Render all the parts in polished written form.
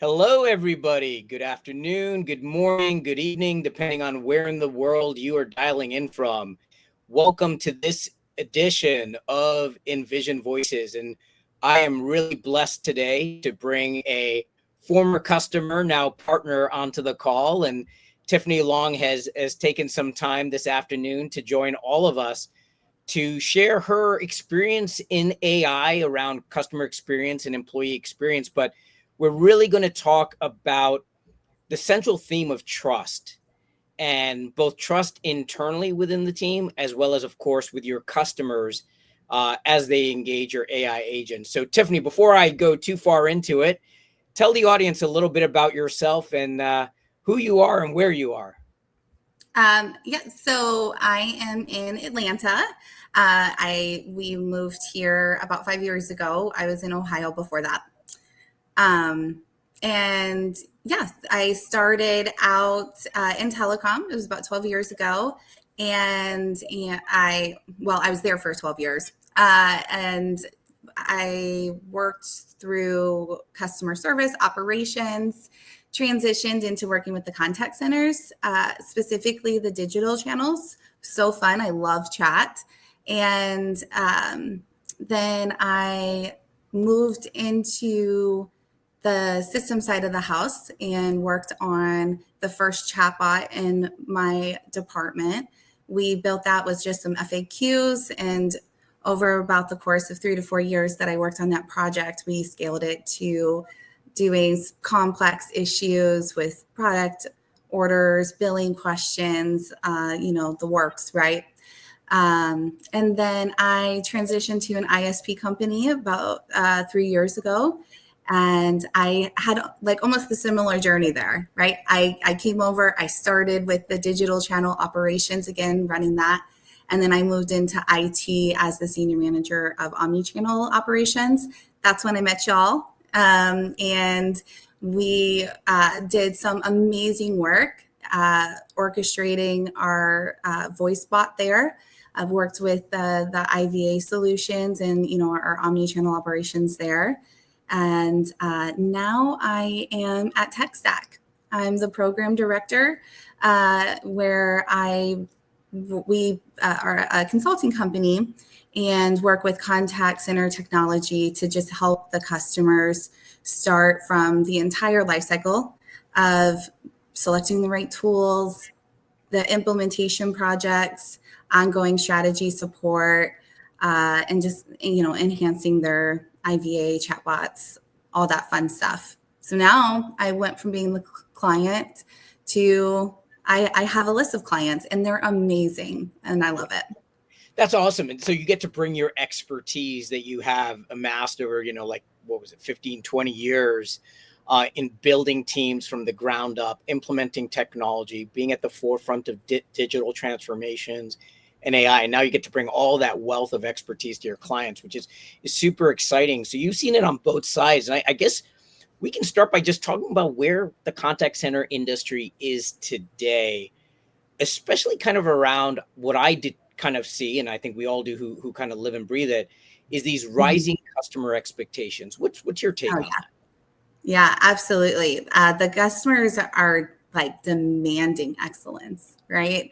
Hello, everybody. Good afternoon, good morning, good evening, depending on where in the world you are dialing in from. Welcome to this edition of Envision Voices. And I am really blessed today to bring a former customer, now partner, onto the call. And Tiffany Long has taken some time this afternoon to join all of us to share her experience in AI around customer experience and employee experience. But we're really going to talk about the central theme of trust, and both trust internally within the team, as well as, of course, with your customers as they engage your AI agents. So, Tiffany, before I go too far into it, tell the audience a little bit about yourself and who you are and where you are. So I am in Atlanta. We moved here about 5 years ago. I was in Ohio before that. I started out in telecom. It was about 12 years ago. And I was there for 12 years. And I worked through customer service, operations, transitioned into working with the contact centers, specifically the digital channels. So fun. I love chat. And then I moved into the system side of the house and worked on the first chatbot in my department. We built that with just some FAQs, and over about the course of 3 to 4 years that I worked on that project, we scaled it to doing complex issues with product orders, billing questions, the works, right? And then I transitioned to an ISP company about 3 years ago. And I had like almost a similar journey there, right? I came over, I started with the digital channel operations, again, running that. And then I moved into IT as the senior manager of omnichannel operations. That's when I met y'all. And we did some amazing work orchestrating our voice bot there. I've worked with the IVA solutions and, our omnichannel operations there. And now I am at Tech Stack. I'm the program director where we are a consulting company and work with contact center technology to just help the customers start from the entire life cycle of selecting the right tools, the implementation projects, ongoing strategy support, and just, enhancing their IVA chatbots, all that fun stuff. So now I went from being the client to I have a list of clients, and they're amazing, and I love it. That's awesome. And so you get to bring your expertise that you have amassed over, 15, 20 years in building teams from the ground up, implementing technology, being at the forefront of digital transformations and AI. And now you get to bring all that wealth of expertise to your clients, which is super exciting. So you've seen it on both sides. And I guess we can start by just talking about where the contact center industry is today, especially kind of around what I did kind of see, and I think we all do who kind of live and breathe it, is these rising customer expectations. What's your take on that? Yeah, absolutely. The customers are like demanding excellence, right?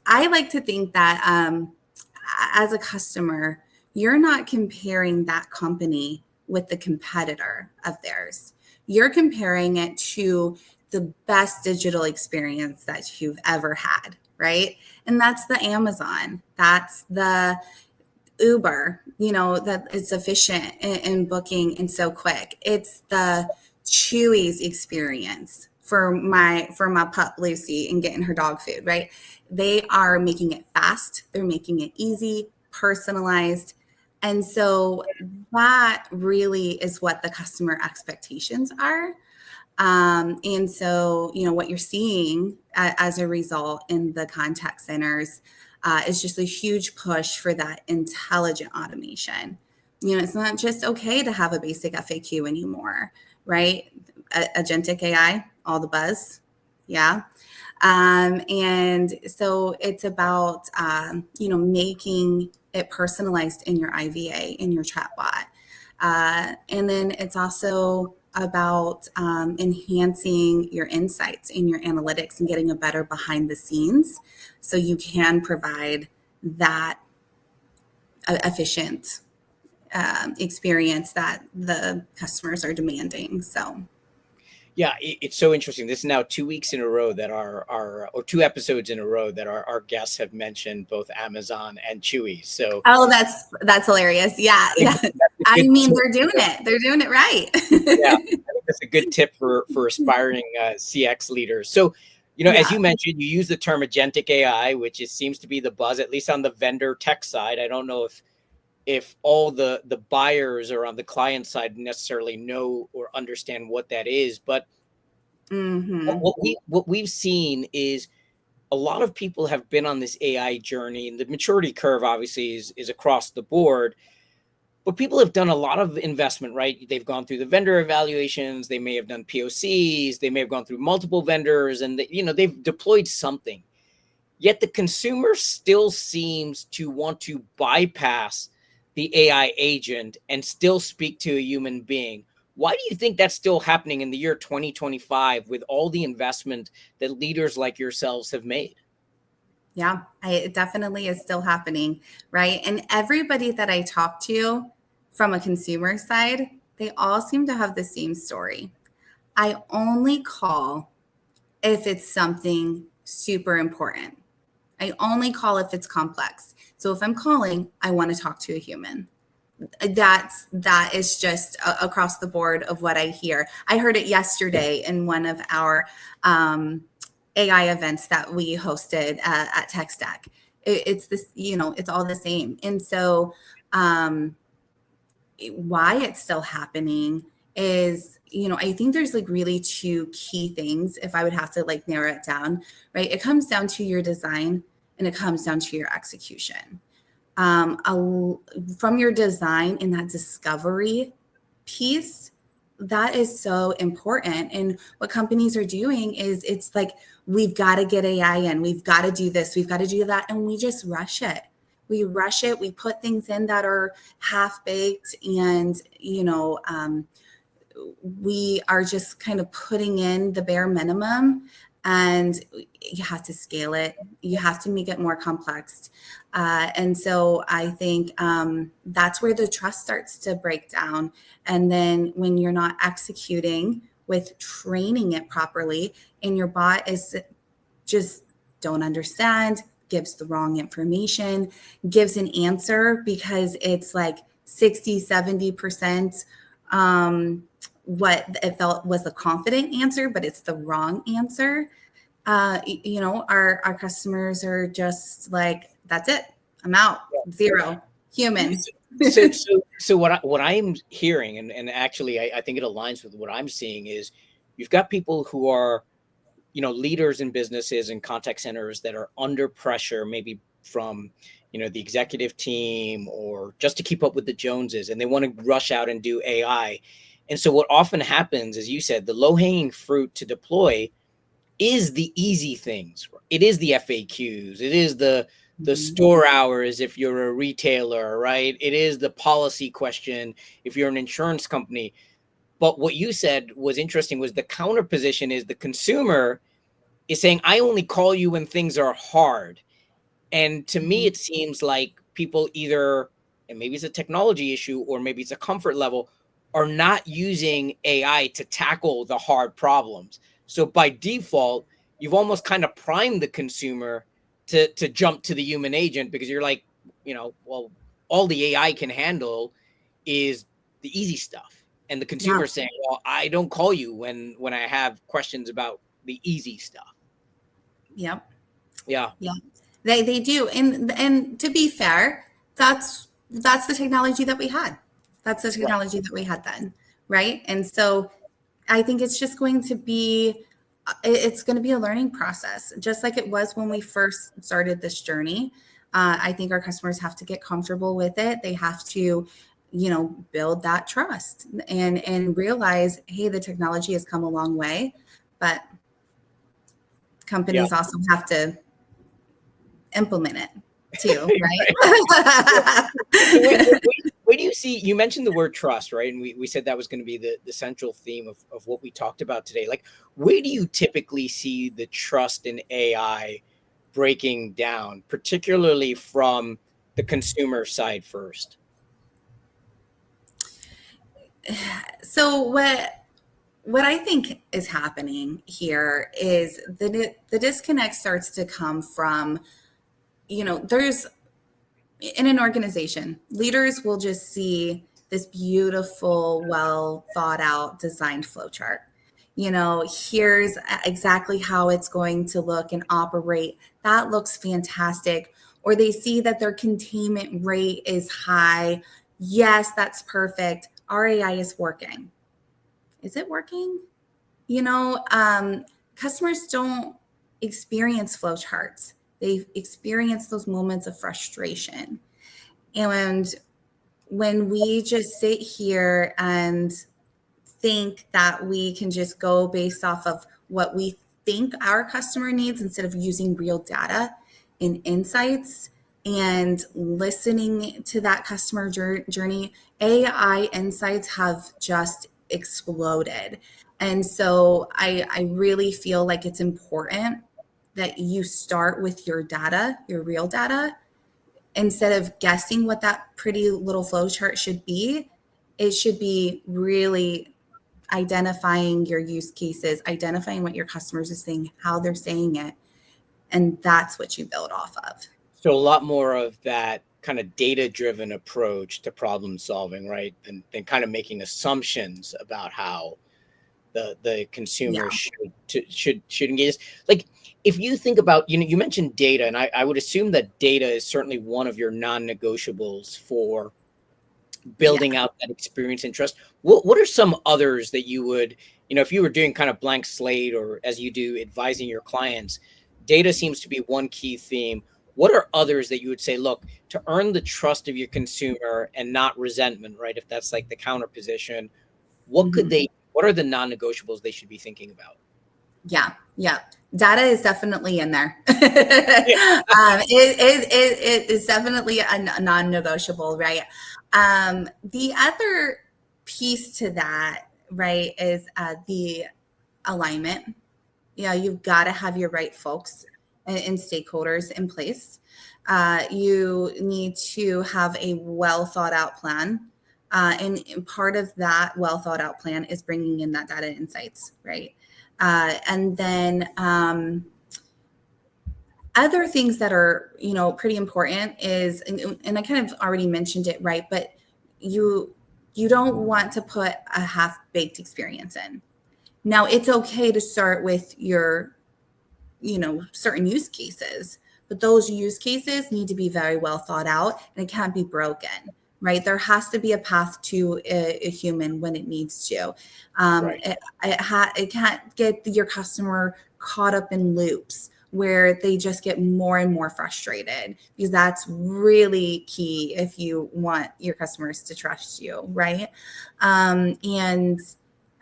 I like to think that as a customer, you're not comparing that company with the competitor of theirs. You're comparing it to the best digital experience that you've ever had, right? And that's the Amazon. That's the Uber, that it's efficient in booking and so quick. It's the Chewy's experience for my pup Lucy and getting her dog food, right? They are making it fast. They're making it easy, personalized. And so that really is what the customer expectations are. And so, what you're seeing as a result in the contact centers is just a huge push for that intelligent automation. It's not just okay to have a basic FAQ anymore, right? Agentic AI, all the buzz. Yeah. And so it's about, making it personalized in your IVA, in your chatbot. And then it's also about enhancing your insights in your analytics and getting a better behind the scenes so you can provide that efficient experience that the customers are demanding. So Yeah, it's so interesting. This is now 2 weeks in a row that or 2 episodes in a row that our guests have mentioned both Amazon and Chewy. So oh, that's hilarious. Yeah, yeah. I mean, they're doing it. They're doing it right. Yeah, I think that's a good tip for aspiring CX leaders. So, as you mentioned, you use the term agentic AI, which seems to be the buzz, at least on the vendor tech side. I don't know if all the buyers or on the client side necessarily know or understand what that is, but what we've seen is a lot of people have been on this AI journey, and the maturity curve obviously is across the board. But people have done a lot of investment, right? They've gone through the vendor evaluations. They may have done POCs. They may have gone through multiple vendors, and they've deployed something. Yet the consumer still seems to want to bypass the AI agent and still speak to a human being. Why do you think that's still happening in the year 2025 with all the investment that leaders like yourselves have made? Yeah, it definitely is still happening, right? And everybody that I talk to from a consumer side, they all seem to have the same story. I only call if it's something super important. I only call if it's complex. So if I'm calling, I want to talk to a human. That is just across the board of what I hear. I heard it yesterday in one of our AI events that we hosted at Tech Stack. It's this, it's all the same. And so why it's still happening is, I think there's like really two key things if I would have to like narrow it down, right? It comes down to your design and it comes down to your execution. From your design and that discovery piece, that is so important. And what companies are doing is it's like, we've got to get AI in, we've got to do this, we've got to do that. And we just rush it. We rush it. We put things in that are half baked and, we are just kind of putting in the bare minimum, and you have to scale it. You have to make it more complex. And so I think that's where the trust starts to break down. And then when you're not executing with training it properly and your bot is just don't understand, gives the wrong information, gives an answer because it's like 60, 70% what it felt was a confident answer, but it's the wrong answer. Our customers are just like, that's it. I'm out. Zero. Human. So what I'm hearing, and actually I think it aligns with what I'm seeing, is you've got people who are, leaders in businesses and contact centers that are under pressure, maybe from, the executive team or just to keep up with the Joneses, and they want to rush out and do AI. And so what often happens, as you said, the low-hanging fruit to deploy is the easy things. It is the FAQs. It is the store hours if you're a retailer, right? It is the policy question if you're an insurance company. But what you said was interesting, was the counter position is the consumer is saying, I only call you when things are hard. And to me, it seems like people either, and maybe it's a technology issue or maybe it's a comfort level, are not using AI to tackle the hard problems. So by default, you've almost kind of primed the consumer to jump to the human agent because you're like, well, all the AI can handle is the easy stuff. And the consumer saying, well, I don't call you when I have questions about the easy stuff. Yep. Yeah. Yeah. They do. And to be fair, that's the technology that we had. That's the technology that we had then, right? And so I think it's just going to be a learning process, just like it was when we first started this journey. I think our customers have to get comfortable with it. They have to, build that trust and realize, hey, the technology has come a long way, but companies also have to implement it too, right? where do you see, you mentioned the word trust, right? And we said that was going to be the central theme of what we talked about today. Like, where do you typically see the trust in AI breaking down, particularly from the consumer side first? So what I think is happening here is the disconnect starts to come from, there's in an organization, leaders will just see this beautiful, well thought out, designed flow chart. Here's exactly how it's going to look and operate. That looks fantastic. Or they see that their containment rate is high. Yes, that's perfect. Our AI is working. Is it working? Customers don't experience flowcharts. They experience those moments of frustration. And when we just sit here and think that we can just go based off of what we think our customer needs instead of using real data and insights and listening to that customer journey, AI insights have just exploded. And so I really feel like it's important that you start with your data, your real data, instead of guessing what that pretty little flow chart should be. It should be really identifying your use cases, identifying what your customers are saying, how they're saying it, and that's what you build off of. So a lot more of that kind of data-driven approach to problem solving, right? Than kind of making assumptions about how the consumer Yeah. should engage. Like, if you think about, you mentioned data, and I would assume that data is certainly one of your non-negotiables for Yeah. building out that experience and trust. What are some others that you would, if you were doing kind of blank slate, or as you do advising your clients, data seems to be one key theme. What are others that you would say, look, to earn the trust of your consumer and not resentment, right? If that's like the counter position, Mhm. what are the non-negotiables they should be thinking about? Yeah. Yeah. Data is definitely in there. Yeah. It is definitely a non-negotiable, right? The other piece to that, right, is the alignment. Yeah, you've got to have your right folks and stakeholders in place. You need to have a well thought out plan. And part of that well thought out plan is bringing in that data insights, right? And then other things that are, pretty important is, and I kind of already mentioned it, right? But you don't want to put a half baked experience in. Now, it's okay to start with your certain use cases, but those use cases need to be very well thought out and it can't be broken, right? There has to be a path to a human when it needs to. Right. It can't get your customer caught up in loops where they just get more and more frustrated, because that's really key if you want your customers to trust you, right? And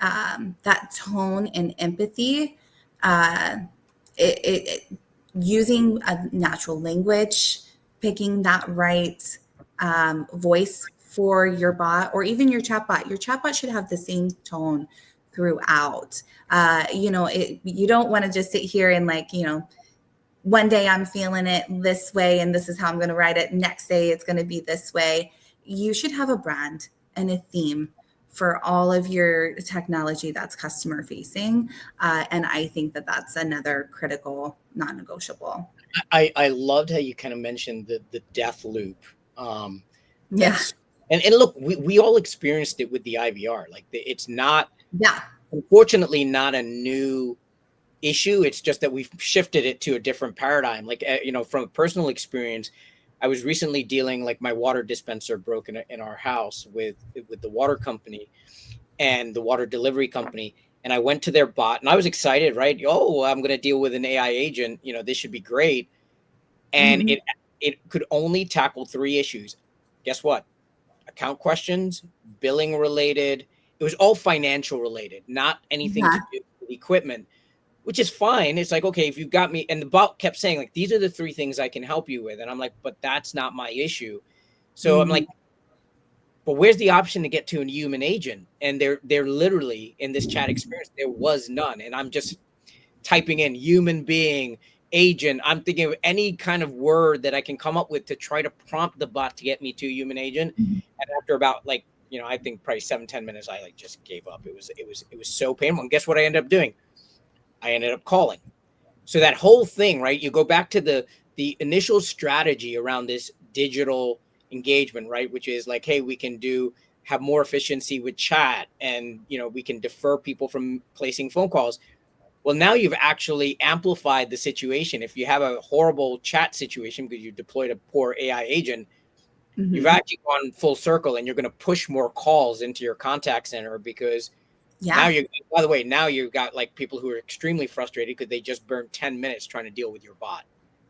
that tone and empathy, uh, using a natural language, picking that right voice for your bot or even your chatbot. Your chatbot should have the same tone throughout. You don't want to just sit here and one day I'm feeling it this way and this is how I'm going to write it. Next day it's going to be this way. You should have a brand and a theme for all of your technology that's customer facing. And I think that that's another critical non-negotiable. I loved how you kind of mentioned the death loop. Yeah. That's and look, we all experienced it with the IVR. Like, it's not, Yeah. unfortunately, not a new issue. It's just that we've shifted it to a different paradigm. Like, from a personal experience, I was recently dealing, like, my water dispenser broke in our house with the water company and the water delivery company. And I went to their bot and I was excited, right? Oh, I'm going to deal with an AI agent. This should be great. And Mhm. it could only tackle three issues. Guess what? Account questions, billing related. It was all financial related, not anything to Yeah. do with equipment, which is fine. It's like, okay, if you got me, and the bot kept saying, like, these are the three things I can help you with. And I'm like, but that's not my issue. So I'm Mhm. like, But where's the option to get to a human agent? And they're literally in this chat experience, there was none. And I'm just typing in human being, agent. I'm thinking of any kind of word that I can come up with to try to prompt the bot to get me to a human agent. And after about like, I think probably 7-10 minutes, I like just gave up. It was so painful. And guess what I ended up doing? I ended up calling. So that whole thing, right? You go back to the initial strategy around this digital engagement, right? Which is like, hey, we can have more efficiency with chat, and we can defer people from placing phone calls. Well, now you've actually amplified the situation. If you have a horrible chat situation because you deployed a poor AI agent, you've actually gone full circle, and you're going to push more calls into your contact center because now by the way, now you've got like people who are extremely frustrated because they just burned 10 minutes trying to deal with your bot.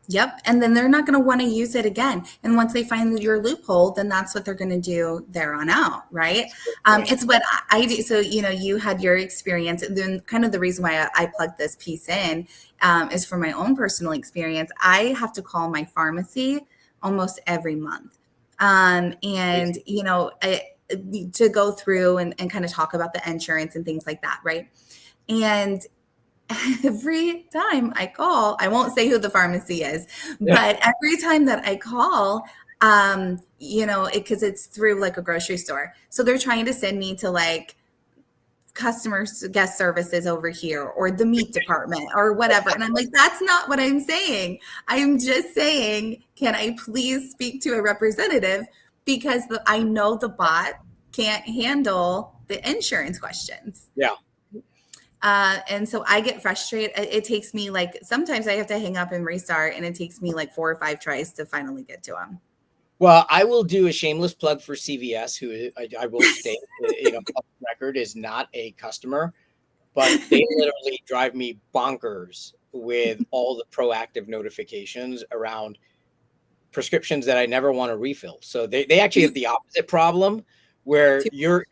Yep. And then they're not going to want to use it again. And once they find your loophole, then that's what they're going to do there on out. Right. It's what I do. So, you had your experience. And then kind of the reason why I plugged this piece in is for my own personal experience. I have to call my pharmacy almost every month. To go through and kind of talk about the insurance and things like that. Right. And every time I call, I won't say who the pharmacy is, but every time that I call, because it's through like a grocery store. So they're trying to send me to like customer guest services over here or the meat department or whatever. And I'm like, that's not what I'm saying. I'm just saying, can I please speak to a representative? Because I know the bot can't handle the insurance questions. Yeah. And so I get frustrated. It takes me sometimes I have to hang up and restart, and it takes me 4 or 5 tries to finally get to them. Well, I will do a shameless plug for CVS, who I will state, public record is not a customer, but they literally drive me bonkers with all the proactive notifications around prescriptions that I never want to refill. So they actually have the opposite problem, where your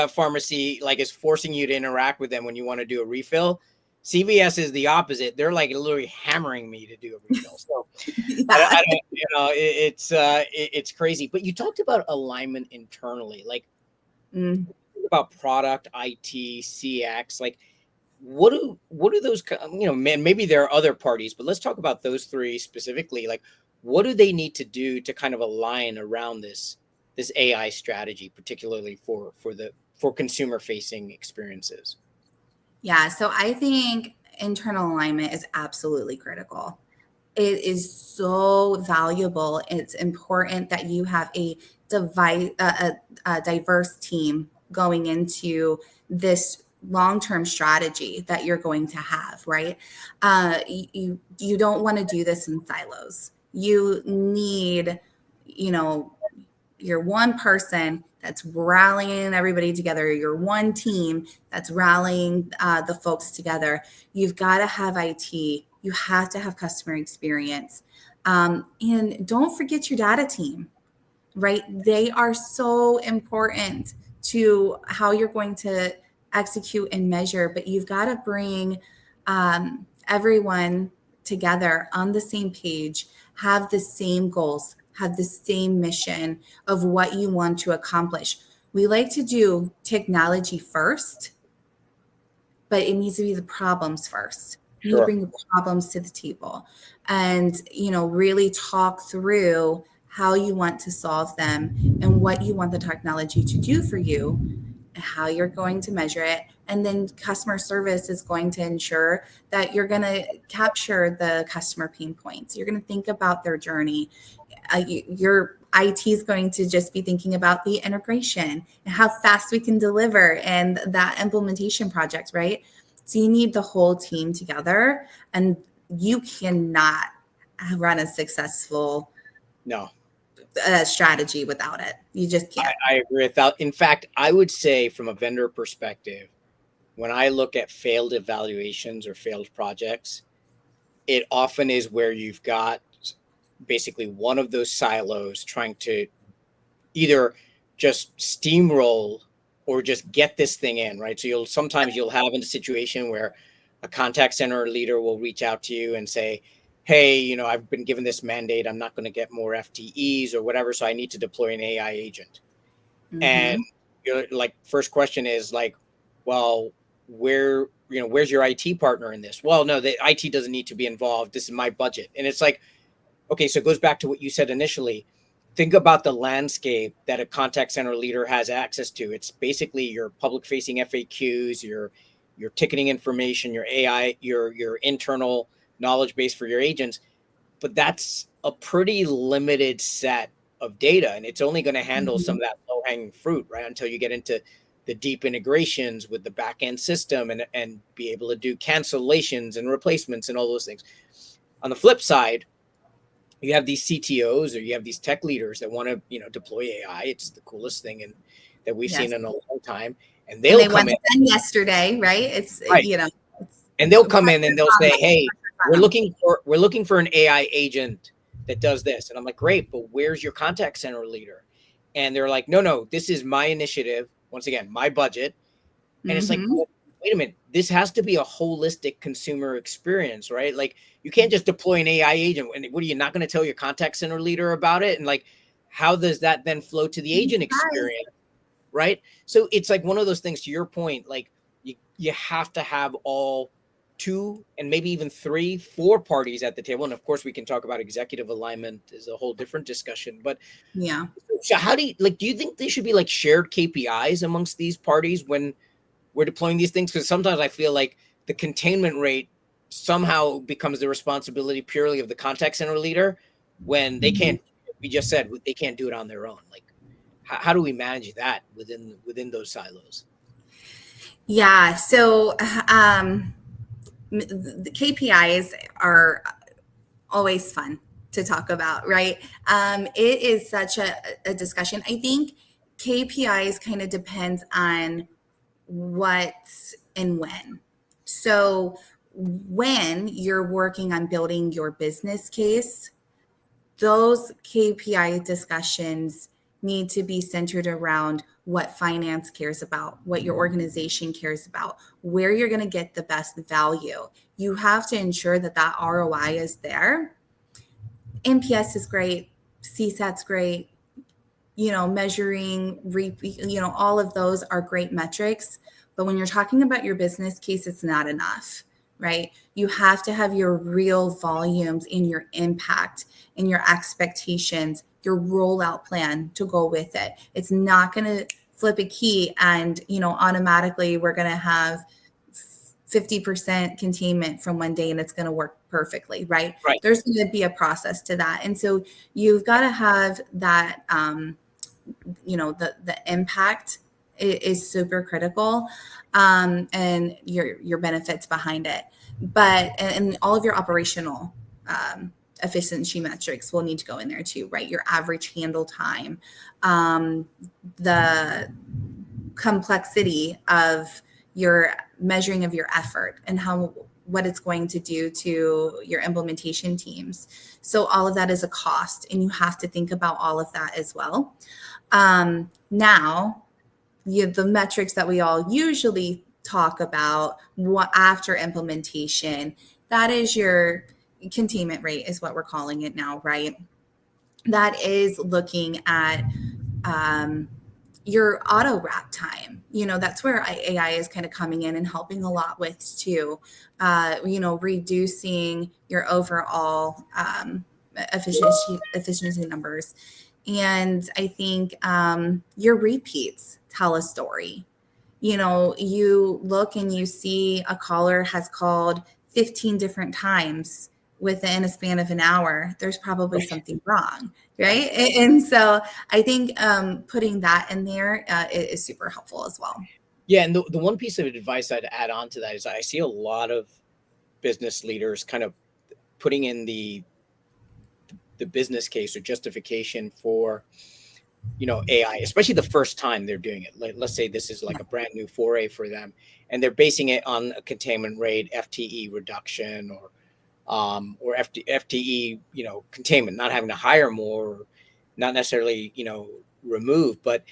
pharmacy is forcing you to interact with them when you want to do a refill. CVS is the opposite. They're literally hammering me to do a refill. So I don't, it's crazy. But you talked about alignment internally, about product, IT, CX. What do those, maybe there are other parties, but let's talk about those three specifically. What do they need to do to kind of align around this AI strategy, particularly for consumer facing experiences? Yeah. So I think internal alignment is absolutely critical. It is so valuable. It's important that you have a diverse team going into this long-term strategy that you're going to have, right? You don't want to do this in silos. You need, you're one person that's rallying everybody together. You're one team that's rallying the folks together. You've got to have IT. You have to have customer experience. And don't forget your data team, right? They are so important to how you're going to execute and measure, but you've got to bring everyone together on the same page, have the same goals, have the same mission of what you want to accomplish. We like to do technology first, but it needs to be the problems first. You need to bring the problems to the table and, really talk through how you want to solve them and what you want the technology to do for you and how you're going to measure it. And then customer service is going to ensure that you're going to capture the customer pain points. You're going to think about their journey. Your IT is going to just be thinking about the integration and how fast we can deliver and that implementation project, right? So you need the whole team together, and you cannot run a successful strategy without it. You just can't. I agree with that. In fact, I would say from a vendor perspective, when I look at failed evaluations or failed projects, it often is where you've got basically one of those silos trying to either just steamroll or just get this thing in, right? So sometimes you'll have in a situation where a contact center leader will reach out to you and say, hey, I've been given this mandate. I'm not going to get more FTEs or whatever, so I need to deploy an AI agent. And Mm-hmm. you're like, first question is like, well, where's your IT partner in this? Well, no, the IT doesn't need to be involved. This is my budget. And it's like, okay, so it goes back to what you said initially. Think about the landscape that a contact center leader has access to. It's basically your public facing FAQs, your ticketing information, your AI, your internal knowledge base for your agents. But that's a pretty limited set of data, and it's only going to handle some Mm-hmm. of that low hanging fruit, right? Until you get into the deep integrations with the back end system and be able to do cancellations and replacements and all those things. On the flip side, you have these CTOs or you have these tech leaders that want to, deploy AI. It's the coolest thing that we've Yes. seen in a long time. And And they'll they come want in, it done yesterday, right? It's, right? it's And they'll come in pressure and they'll on say, them, "Hey, pressure we're on them. looking for an AI agent that does this." And I'm like, "Great, but where's your contact center leader?" And they're like, "No, this is my initiative. Once again, my budget." And it's like, Mm-hmm. well, wait a minute, this has to be a holistic consumer experience, right? Like, you can't just deploy an AI agent. And what are you not going to tell your contact center leader about it? And like, how does that then flow to the agent Right. experience? Right. So it's like one of those things, to your point, like you have to have all two and maybe even three, four parties at the table. And of course we can talk about executive alignment is a whole different discussion. But Yeah. so how do you think they should be like shared KPIs amongst these parties when we're deploying these things? Because sometimes I feel like the containment rate somehow becomes the responsibility purely of the contact center leader when they Mhm. can't, we just said they can't do it on their own. Like, how do we manage that within those silos? Yeah. So the KPIs are always fun to talk about, right? It is such a discussion. I think KPIs kind of depends on what and when. So when you're working on building your business case, those KPI discussions need to be centered around what finance cares about, what your organization cares about, where you're going to get the best value. You have to ensure that that ROI is there. NPS is great, CSAT's great, measuring, all of those are great metrics. But when you're talking about your business case, it's not enough, right? You have to have your real volumes and your impact and your expectations, your rollout plan to go with it. It's not going to flip a key and, automatically we're going to have 50% containment from one day and it's going to work perfectly, right? Right. There's going to be a process to that. And so you've got to have that, the impact is super critical, and your benefits behind it. But and all of your operational efficiency metrics will need to go in there too, right? Your average handle time, the complexity of your measuring of your effort and what it's going to do to your implementation teams. So all of that is a cost, and you have to think about all of that as well. Now, the metrics that we all usually talk about after implementation, that is your containment rate, is what we're calling it now, right? That is looking at your auto wrap time. That's where AI is kind of coming in and helping a lot with too. Reducing your overall efficiency numbers. And I think your repeats tell a story. You look and you see a caller has called 15 different times within a span of an hour. There's probably something wrong, right? And so I think putting that in there is super helpful as well. Yeah, and the one piece of advice I'd add on to that is I see a lot of business leaders kind of putting in the business case or justification for AI, especially the first time they're doing it. Like, let's say this is like a brand new foray for them, and they're basing it on a containment rate, FTE reduction, or FTE, containment, not having to hire more, not necessarily, remove. But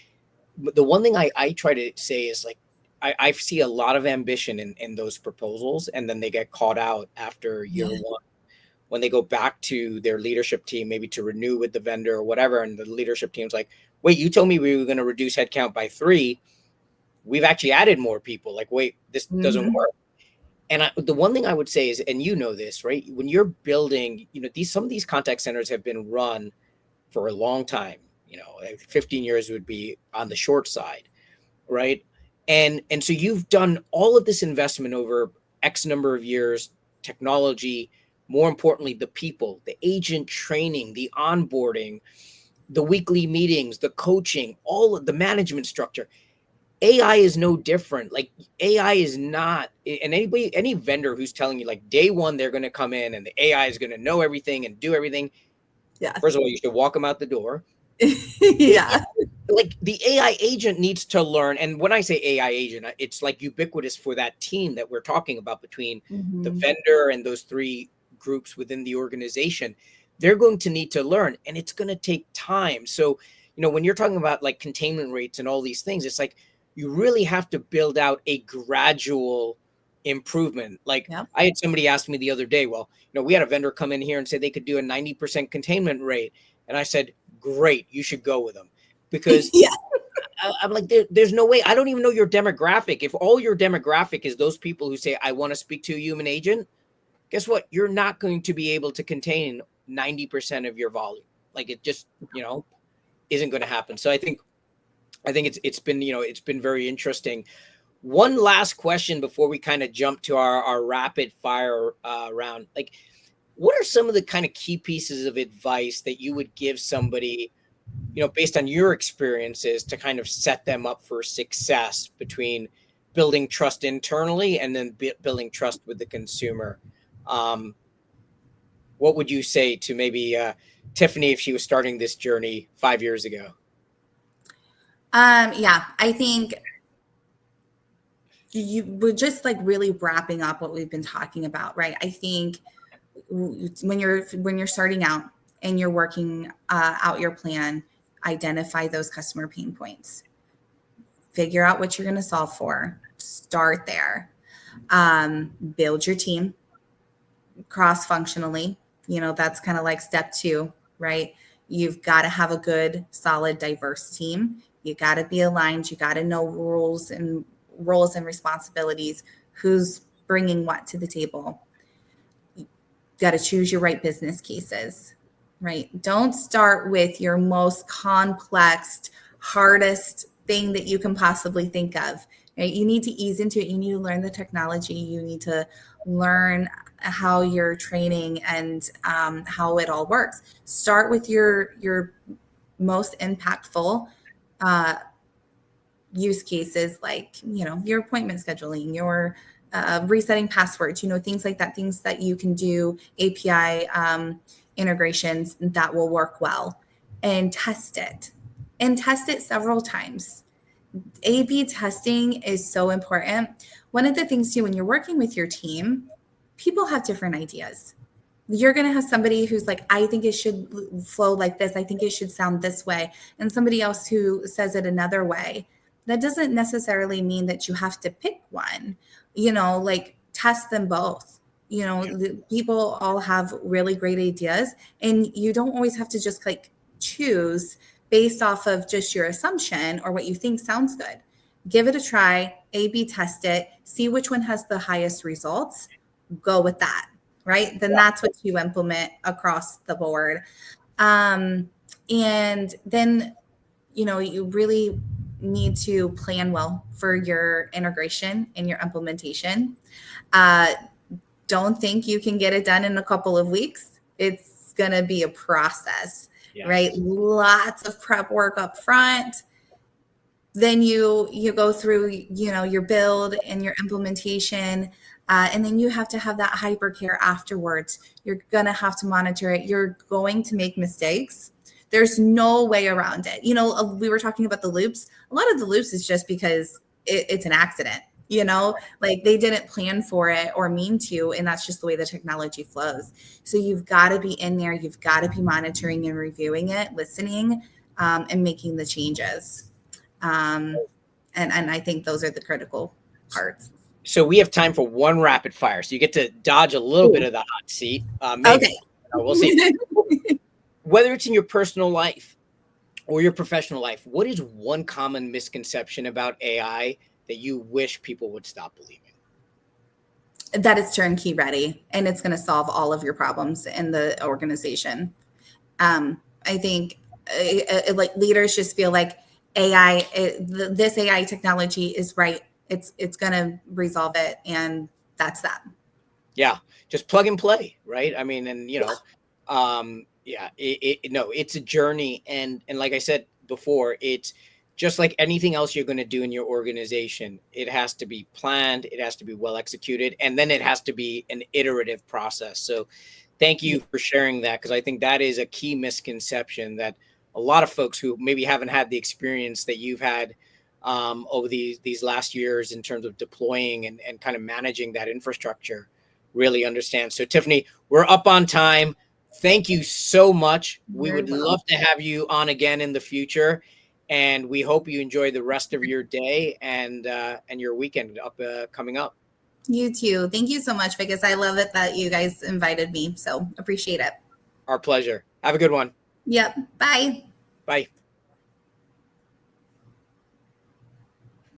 the one thing I try to say is like, I see a lot of ambition in those proposals, and then they get caught out after year Yeah. one when they go back to their leadership team, maybe to renew with the vendor or whatever. And the leadership team's like, wait, you told me we were going to reduce headcount by 3. We've actually added more people. Like, wait, this doesn't work. And the one thing I would say is, and you know this, right? When you're building, some of these contact centers have been run for a long time. 15 years would be on the short side, right? And so you've done all of this investment over X number of years, technology, more importantly, the people, the agent training, the onboarding, the weekly meetings, the coaching, all of the management structure. AI is no different. Like, AI is not, and any vendor who's telling you like day one, they're going to come in and the AI is going to know everything and do everything. Yeah. First of all, you should walk them out the door. Yeah. Like, the AI agent needs to learn. And when I say AI agent, it's like ubiquitous for that team that we're talking about between the vendor and those 3 groups within the organization. They're going to need to learn, and it's going to take time. So, when you're talking about like containment rates and all these things, it's like, you really have to build out a gradual improvement. Like, I had somebody ask me the other day, well, we had a vendor come in here and say they could do a 90% containment rate. And I said, great, you should go with them. Because I'm like, there's no way. I don't even know your demographic. If all your demographic is those people who say, I want to speak to a human agent, guess what? You're not going to be able to contain 90% of your volume. Like, it just, isn't going to happen. So I think it's been, it's been very interesting. One last question before we kind of jump to our rapid fire round. Like, what are some of the kind of key pieces of advice that you would give somebody, based on your experiences, to kind of set them up for success between building trust internally and then building trust with the consumer? What would you say to maybe Tiffany if she was starting this journey 5 years ago? Yeah, I think we're just like really wrapping up what we've been talking about, right? I think when you're starting out and you're working out your plan, identify those customer pain points, figure out what you're going to solve for, start there, build your team cross-functionally. That's kind of like step 2, right? You've got to have a good, solid, diverse team. You got to be aligned. You got to know roles and responsibilities, who's bringing what to the table. You got to choose your right business cases, right? Don't start with your most complex, hardest thing that you can possibly think of. Right? You need to ease into it. You need to learn the technology. You need to learn how you're training and how it all works. Start with your most impactful use cases, like, your appointment scheduling, your resetting passwords, things like that, things that you can do, API integrations that will work well, and test it several times. A/B testing is so important. One of the things too, when you're working with your team, people have different ideas. You're going to have somebody who's like, I think it should flow like this. I think it should sound this way. And somebody else who says it another way. That doesn't necessarily mean that you have to pick one, like test them both. People all have really great ideas, and you don't always have to just like choose based off of just your assumption or what you think sounds good. Give it a try, A/B test it, see which one has the highest results, go with that, right? Then that's what you implement across the board. And then, you really need to plan well for your integration and your implementation. Don't think you can get it done in a couple of weeks. It's going to be a process. Yes. Right? Lots of prep work up front. Then you go through, your build and your implementation. And then you have to have that hypercare afterwards. You're going to have to monitor it. You're going to make mistakes. There's no way around it. We were talking about the loops. A lot of the loops is just because it's an accident. Like they didn't plan for it or mean to, and that's just the way the technology flows. So you've got to be in there. You've got to be monitoring and reviewing it, listening, and making the changes. And I think those are the critical parts. So we have time for one rapid fire. So you get to dodge a little bit of the hot seat. Maybe. Okay. We'll see. Whether it's in your personal life or your professional life, what is one common misconception about AI that you wish people would stop believing? That it's turnkey ready and it's going to solve all of your problems in the organization. I think like leaders just feel like this AI technology is right. It's going to resolve it, and that's that. Yeah, just plug and play, right? I mean, and yeah, no, it's a journey, and like I said before, it's just like anything else you're going to do in your organization. It has to be planned, it has to be well executed, and then it has to be an iterative process. So, thank Yeah. you for sharing that, because I think that is a key misconception that a lot of folks who maybe haven't had the experience that you've had over these last years in terms of deploying and kind of managing that infrastructure really understand. So, Tiffany, we're up on time. Thank you so much. We Very would well. love to have you on again in the future, and we hope you enjoy the rest of your day and your weekend up coming up. You too. Thank you so much, Vikas. I love it that you guys invited me. So appreciate it. Our pleasure. Have a good one. Yep. Bye. Bye.